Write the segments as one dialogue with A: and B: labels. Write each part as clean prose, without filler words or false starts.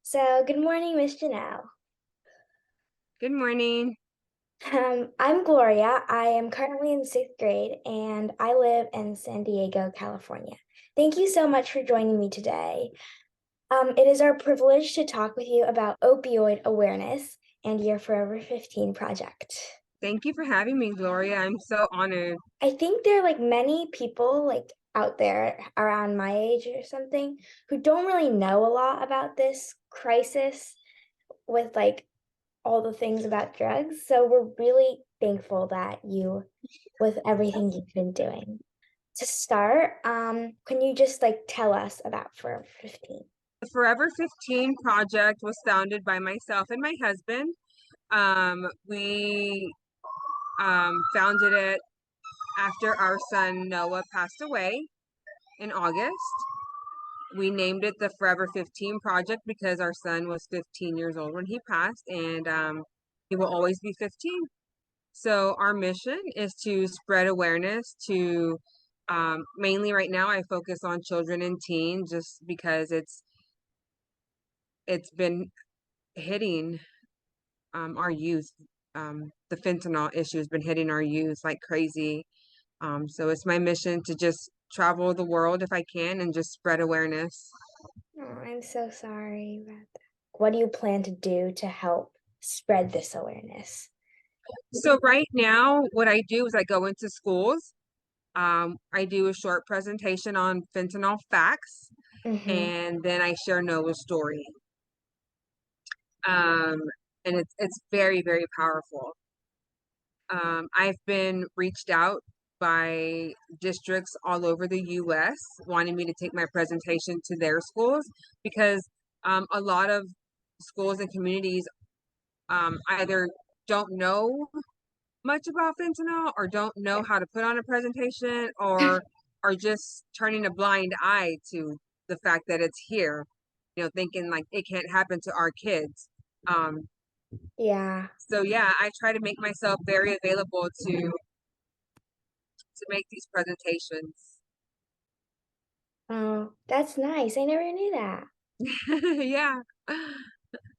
A: So, good morning, Miss Janelle.
B: Good morning.
A: I'm Gloria. I am currently in sixth grade and I live in San Diego, California. Thank you so much for joining me today. It is our privilege to talk with you about opioid awareness and your Forever 15 project.
B: Thank you for having me, Gloria. I'm so honored.
A: I think there are like many people like out there around my age or something who don't really know a lot about this crisis with like all the things about drugs. So we're really thankful that with everything you've been doing. To start, can you just like tell us about Forever 15?
B: The Forever 15 project was founded by myself and my husband. We founded it after our son Noah passed away in August. We named it the Forever 15 Project because our son was 15 years old when he passed, and he will always be 15. So our mission is to spread awareness to mainly right now I focus on children and teens just because it's been hitting our youth. The fentanyl issue has been hitting our youth like crazy. So it's my mission to just travel the world if I can and just spread awareness.
A: Oh, I'm so sorry about that. What do you plan to do to help spread this awareness?
B: So right now, what I do is I go into schools. I do a short presentation on fentanyl facts,
A: Mm-hmm.
B: and then I share Noah's story. Um, and it's very, very powerful. I've been reached out by districts all over the US wanting me to take my presentation to their schools because a lot of schools and communities either don't know much about fentanyl or don't know
A: Yeah.
B: how to put on a presentation or are just turning a blind eye to the fact that it's here, thinking like it can't happen to our kids. Um,
A: Yeah.
B: so yeah, I try to make myself very available to make these presentations.
A: Oh, that's nice. I never knew that.
B: Yeah,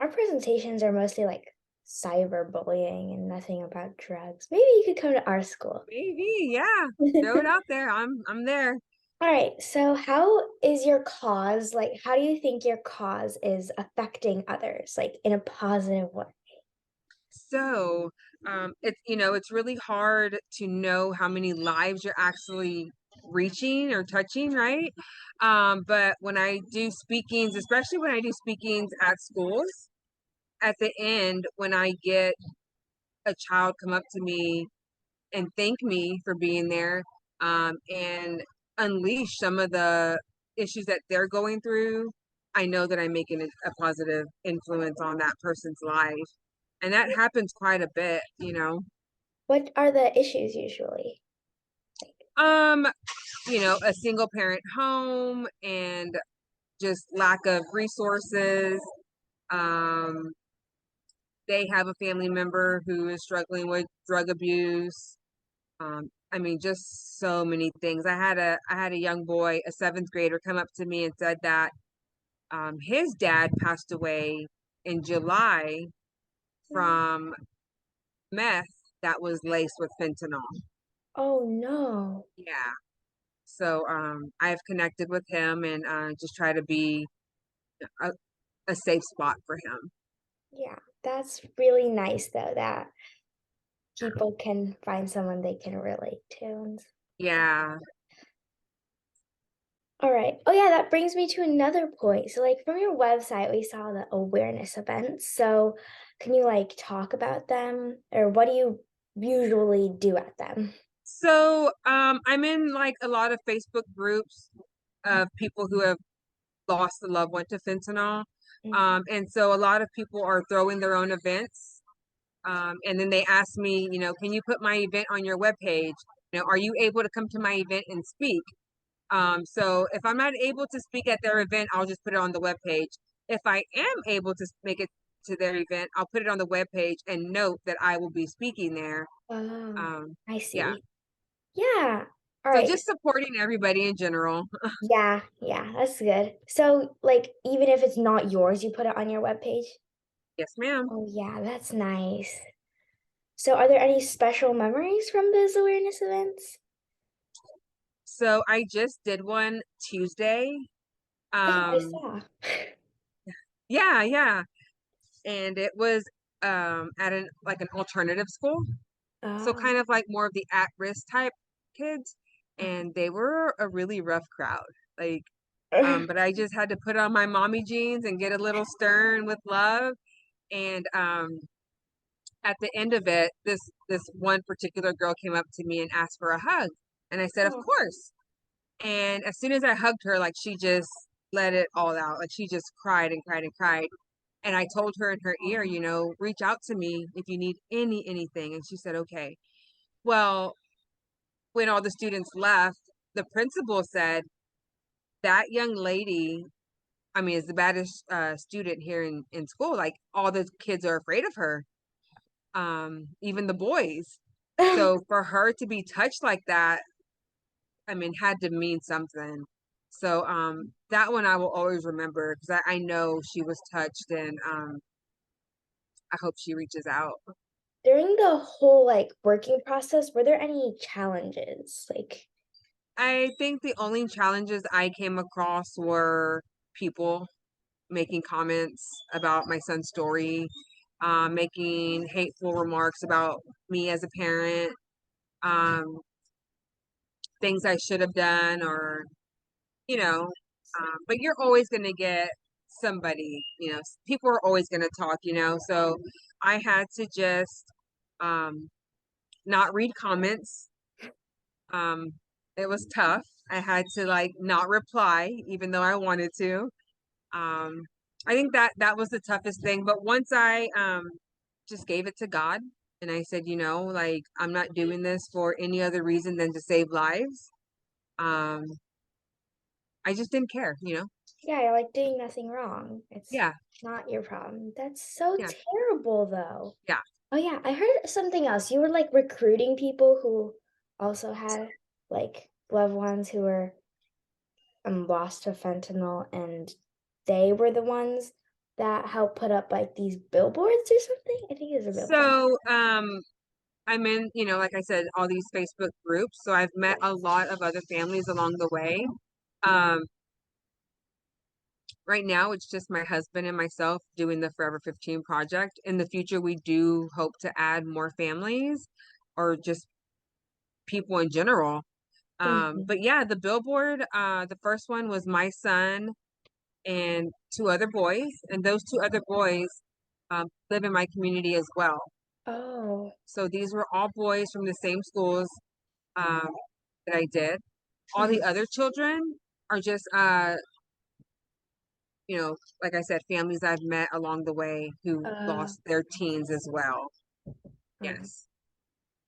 A: Our presentations are mostly like cyberbullying and nothing about drugs. Maybe you could come to our school.
B: maybe, yeah. Throw it out there. I'm there.
A: All right, so how is your cause, like, how do you think your cause is affecting others, like in a positive way?
B: So, it's really hard to know how many lives you're actually reaching or touching, right? But when I do speakings, especially when I do speakings at schools, at the end, when I get a child come up to me and thank me for being there, and unleash some of the issues that they're going through, I know that I'm making a positive influence on that person's life. And that happens quite a bit.
A: What are the issues usually?
B: Um, a single parent home and just lack of resources. Um, they have a family member who is struggling with drug abuse. I mean, just so many things. I had a young boy, a seventh grader, come up to me and said that his dad passed away in July from meth that was laced with fentanyl.
A: Oh no.
B: Yeah. So I've connected with him and just try to be a, a safe spot for him.
A: Yeah, that's really nice though that people can find someone they can relate to.
B: Yeah.
A: All right. Oh yeah, that brings me to another point. So like from your website, we saw the awareness events. So can you like talk about them or what do you usually do at them?
B: So I'm in like a lot of Facebook groups of people who have lost a loved one to fentanyl.
A: Mhm.
B: And so a lot of people are throwing their own events. And then they ask me, can you put my event on your webpage? Are you able to come to my event and speak? So if I'm not able to speak at their event, I'll just put it on the webpage. If I am able to make it to their event, I'll put it on the webpage and note that I will be speaking there.
A: Oh,
B: Um,
A: I
B: yeah.
A: see. Yeah. All
B: So
A: right.
B: just supporting everybody in general.
A: Yeah, yeah, that's good. So, like, even if it's not yours, you put it on your webpage?
B: Yes, ma'am.
A: Oh, yeah, that's nice. So, are there any special memories from those awareness events?
B: So I just did one Tuesday.
A: Yeah, I
B: Um,
A: saw.
B: yeah, yeah. And it was at an like an alternative school. So
A: Oh.
B: kind of like more of the at-risk type kids. And they were a really rough crowd. Like, but I just had to put on my mommy jeans and get a little stern with love. And at the end of it, this one particular girl came up to me and asked for a hug. And I said, of
A: Oh.
B: course. And as soon as I hugged her, like she just let it all out. Like she just cried and cried and cried. And I told her in her ear, you know, reach out to me if you need anything. And she said, okay. Well, when all the students left, the principal said that young lady, I mean, is the baddest student here in school. Like all the kids are afraid of her, even the boys. So for her to be touched like that, I mean, had to mean something. So that one I will always remember because I know she was touched, and I hope she reaches out.
A: During the whole like working process, were there any challenges? Like,
B: I think the only challenges I came across were people making comments about my son's story, making hateful remarks about me as a parent, um, things I should have done, or you know, but you're always going to get somebody, you know, people are always going to talk, you know. So I had to just um, not read comments. Um, it was tough. I had to like not reply, even though I wanted to. Um, I think that was the toughest thing. But once I just gave it to God and I said, you know, like I'm not doing this for any other reason than to save lives. Um, I just didn't care, you know.
A: yeah, you're like doing nothing wrong. It's
B: Yeah,
A: not your problem. That's so
B: yeah,
A: terrible, though.
B: yeah.
A: Oh, yeah, I heard something else. You were like recruiting people who also had like loved ones who were lost to fentanyl, and they were the ones that helped put up like these billboards or something. I think it was a billboard.
B: So I'm in, you know, like I said, all these Facebook groups. So I've met a lot of other families along the way. Um, right now, it's just my husband and myself doing the Forever 15 project. In the future, we do hope to add more families or just people in general.
A: Mhm.
B: But yeah, the billboard, the first one was my son and two other boys, and those two other boys live in my community as well.
A: Oh.
B: So these were all boys from the same schools um, that I did. All the
A: Mhm.
B: other children are just, you know, like I said, families I've met along the way who
A: Uh,
B: lost their teens as well.
A: um,
B: Yes.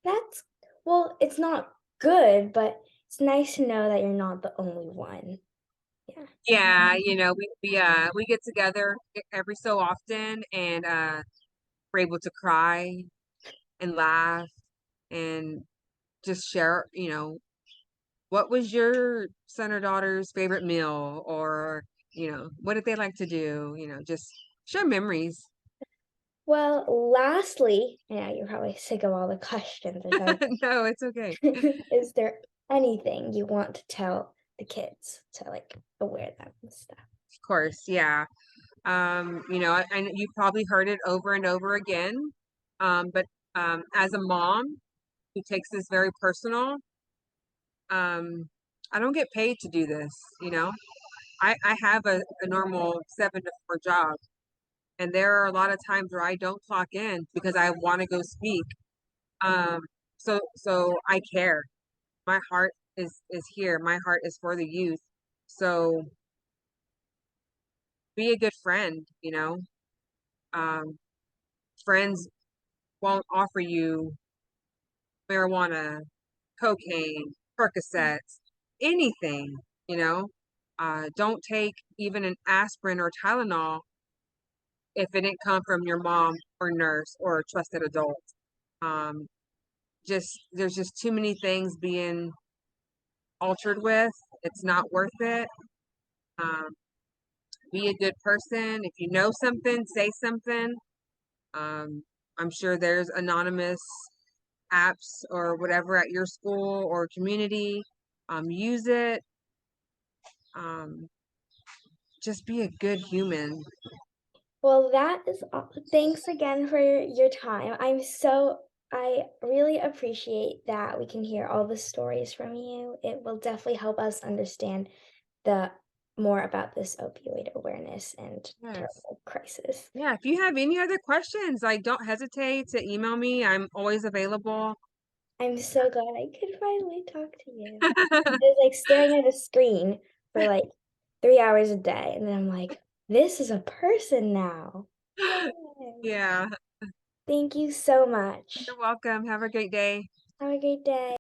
A: that's well, it's not good, but it's nice to know that you're not the only one. Yeah.
B: Yeah, you know, we get together every so often and we're able to cry and laugh and just share, you know, what was your son or daughter's favorite meal or, you know, what did they like to do? You know, just share memories.
A: Well, lastly, yeah, you're probably sick of all the questions or something.
B: No, it's okay.
A: Is there anything you want to tell the kids to like aware them and stuff?
B: Of course, yeah. You know, and you probably heard it over and over again. But as a mom who takes this very personal, um, I don't get paid to do this, you know. I have a normal 7 to 4 job, and there are a lot of times where I don't clock in because I want to go speak. Um, so I care. My heart is here. My heart is for the youth. So be a good friend, you know. Um, friends won't offer you marijuana, cocaine, Percocets, anything, you know. Don't take even an aspirin or Tylenol if it didn't come from your mom or nurse or a trusted adult. Um, just there's just too many things being altered with. It's not worth it. Um, be a good person. If you know something, say something. Um, I'm sure there's anonymous apps or whatever at your school or community. Use it. Um, just be a good human.
A: Well, that is all. Thanks again for your time. I really appreciate that we can hear all the stories from you. It will definitely help us understand the more about this opioid awareness and
B: Yes.
A: terrible crisis.
B: Yeah. If you have any other questions, like don't hesitate to email me. I'm always available.
A: I'm so glad I could finally talk to you. I was like staring at a screen for like 3 hours a day, and then I'm like, this is a person now. Yay.
B: Yeah.
A: Thank you so
B: You're
A: much.
B: welcome. Have a great day.
A: Have a great day.